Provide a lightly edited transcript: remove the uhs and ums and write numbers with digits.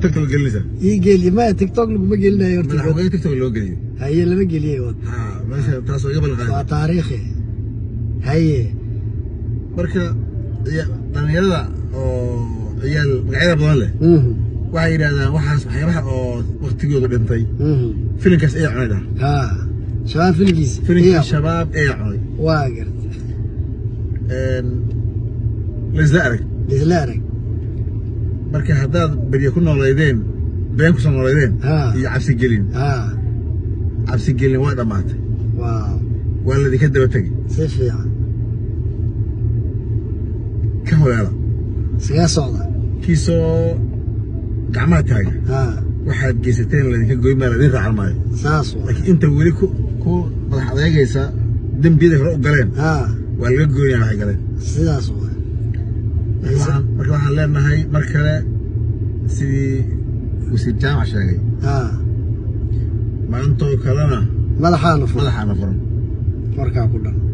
تيك توك جلسة يجي لي ما تيك توك ما قلنا يا من حوالي تيك توك اللي هو جلي هي اللي ما قلي ها ماشي تاسو قبل غاية تاريخي هي marka dhalinyarada oo ciyaal magacyada badan leh waxay yiraahdaan waxaas waxyaabaha oo waqtigooda dhintay filimkaas ay cunayda shabaab filimkiisa shabaab ay cunay waa gartay lisla arag marka haddaad beriya ku nooleydeen been ku soo nooleydeen iyo cabsi gelin waa dhamaatay waa la idinka daba tegay si fiican كم ولا سياسة كيسو جماعة تاجر واحد جيستين اللي كان جوي مالدين على الماء ساسو لكن أنت ولي كو ملحظة جيسا دم بيدك رأوا قلين ولا جوي على قلين سياسو مركب حلنا هاي مركبة سي وسي الجامعة شاقي ما أنتو كلنا ملحانة فرم مركب كلنا